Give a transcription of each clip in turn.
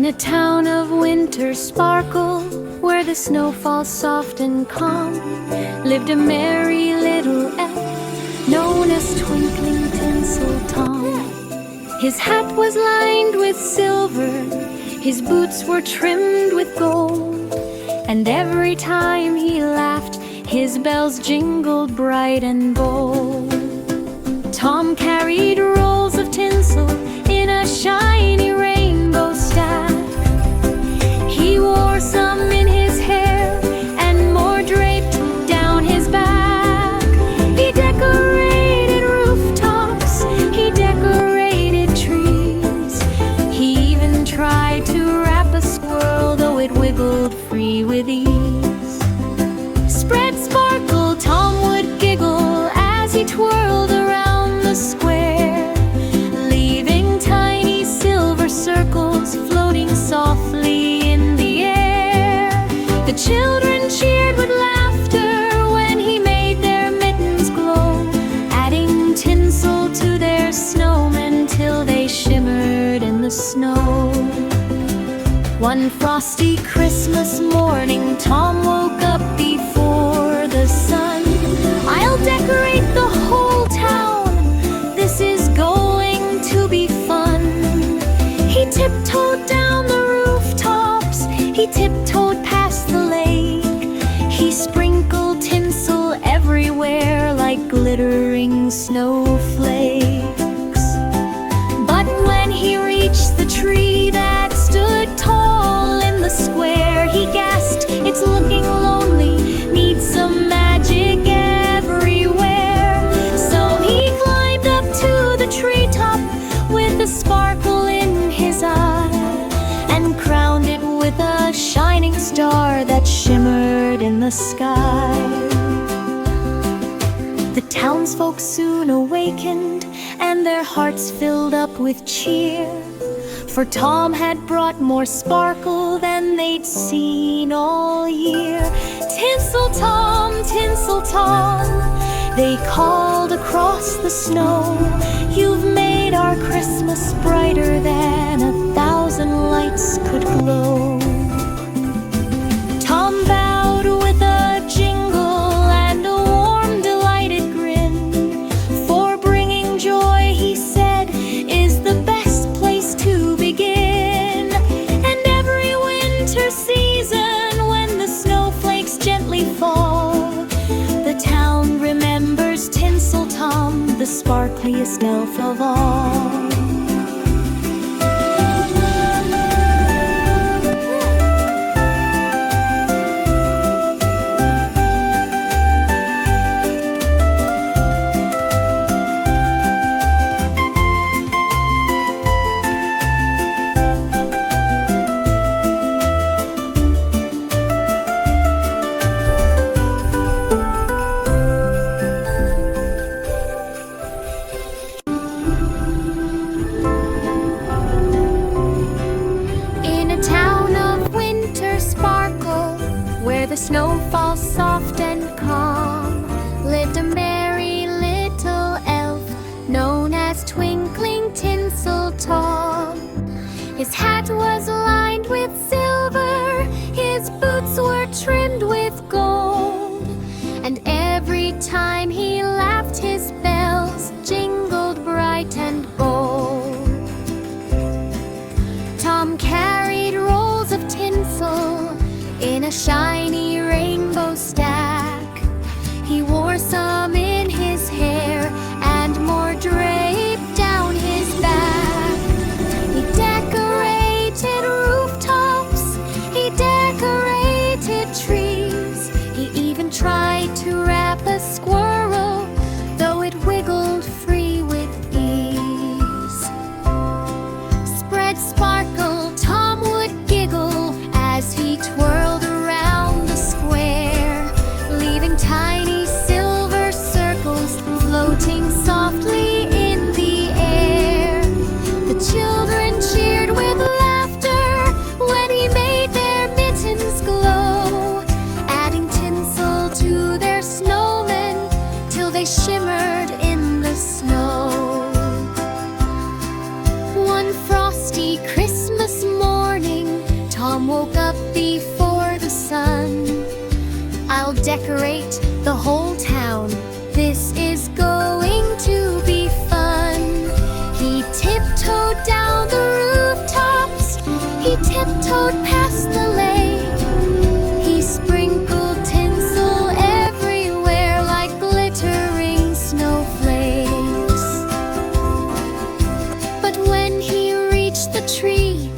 a town of winter sparkle, where the snow falls soft and calm, lived a merry little elf known as Twinkling Tinsel Tom. His hat was lined with silver, his boots were trimmed with gold, and every time he laughed, his bells jingled bright and bold. Tom carried rolls of tinsel in a shiny rainbow stack. He wore some in his hair and more draped down his back. He decorated rooftops, he decorated trees. He even tried to wrap a squirrel, though it wiggled free with ease. Spread sparkle, Tom would giggle as he twirled around the square, leaving tiny silver circles floating softly in the air. The children cheered with laughter when he made their mittens glow, adding tinsel to their snowmen till they shimmered in the snow. One frosty Christmas morning, Tom woke up before the sun. "I'll decorate the whole town, this is going to be fun." He tiptoed down the rooftops, he tiptoed past the lake. He sprinkled tinsel everywhere like glittering snowflakes. But when he reached the tree that stood tall in the square, he gasped, "It's looking lonely, needs some magic everywhere." So he climbed up to the treetop with a sparkle in his eye, and crowned it with a shining star that shimmered in the sky. The townsfolk soon awakened, and their hearts filled up with cheer, for Tom had brought more sparkle than they'd seen all year. "Tinsel Tom," they called across the snow, "you've made our Christmas brighter than 1,000 lights could glow." Tom bowed with a jingle and a warm, delighted grin, for bringing joy, he said, is the best place to begin. And every winter season, when the snowflakes gently fall, the town remembers Tinsel Tom, the sparkliest elf of all. Snow falls soft and calm, lived a merry little elf known as Twinkling Tinsel Tom. His hat was lined with silver, his boots were trimmed with gold, and every time he laughed, his bells jingled bright and bold. Tom carried rolls of tinsel in a shiny rainbow stack. He wore some in his hair and more draped down his back. He decorated rooftops, he decorated trees. He even tried to wrap a squirrel, though it wiggled free with ease. Spread sparkle, Tom would giggle as he twirled around Tom woke up before the sun. I'll decorate the whole town. This is going to be fun. He tiptoed down the rooftops. He tiptoed past the lake. He sprinkled tinsel everywhere like glittering snowflakes. But when he reached the tree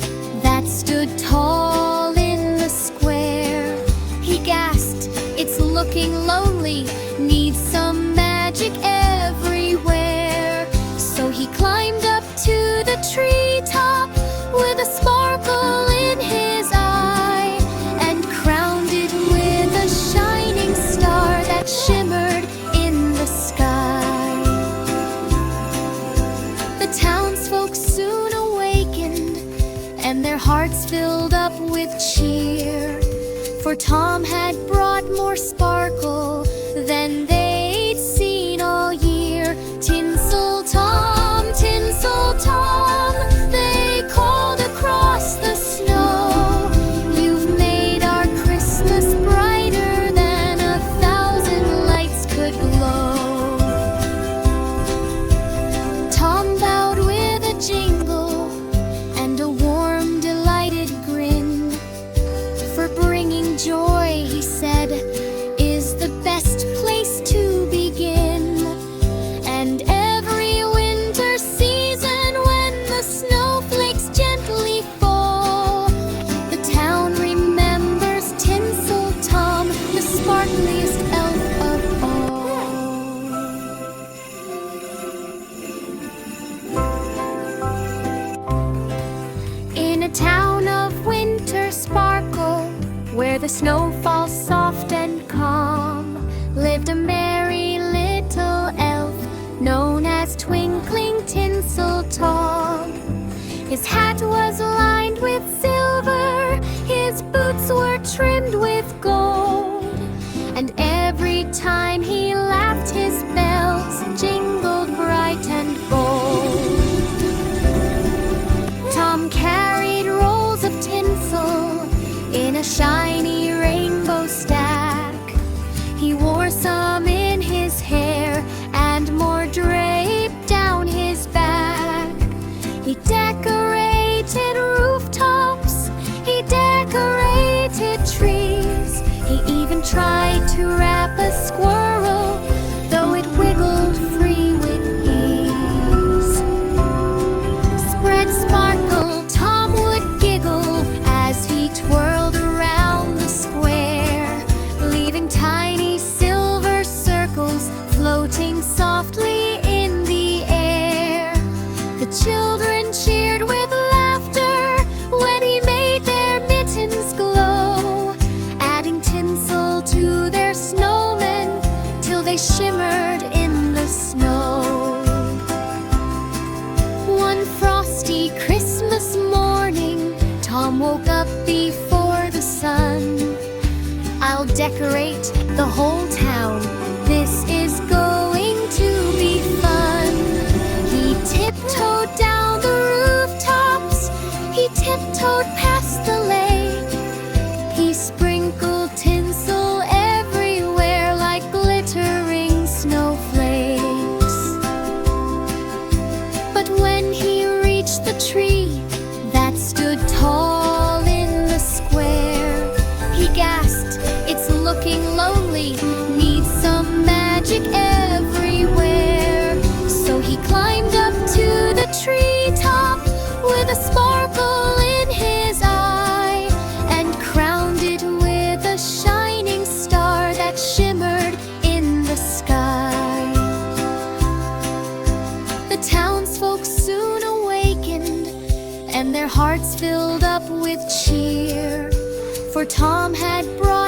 that stood tall in the square, he gasped, "It's looking lonely, needs some magic everywhere." So he climbed up to the treetop with a sparkle in his eye and crowned it with a shining star that shimmered in the sky. The townsfolk soon awakened and their hearts filled up with cheer, for Tom had brought more sparkle than they'd seen all year. Tinsel Tom, they called across the snow. "You've made our Christmas brighter than 1,000 lights could glow." Tom bowed with a jingle and a warm, delighted grin. "For bringing joy," he said, "is the best place to begin." And every winter season, when the snowflakes gently fall, the town remembers Tinsel Tom, the sparkliest elf of all. In a town of winter sparkle, where the snow falls soft and calm, lived a merry little elf known as Twinkling Tinsel Tom. His hat was lined with silver, his boots were trimmed with gold, and every time he laughed his bells jingled bright and bold. Tom carried rolls of tinsel in a shiny rainbow stack. He wore some in his hair and more draped down his back. He decorated rooftops, he decorated trees. He even tried to wrap a squirrel, though it wiggled free with ease. Spread sparkle, Tom would giggle as he twirled around the square, leaving tiny silver circles floating softly in the air. The children cheered with laughter when he made their mittens glow, adding tinsel to their snowmen till they shimmered in the snow. One frosty Christmas morning, Tom woke up before the sun. I'll decorate the whole town. This is going to be fun. He tiptoed down the rooftops. He tiptoed past the lake. He sprinkled tinsel everywhere like glittering snowflakes. But when he reached the tree that stood tall in the square, he gasped, "It's looking lonely, needs some magic everywhere." So he climbed up to the treetop with a sparkle in his eye and crowned it with a shining star that shimmered in the sky. The townsfolk soon awakened and their hearts filled up with cheer, for Tom had brought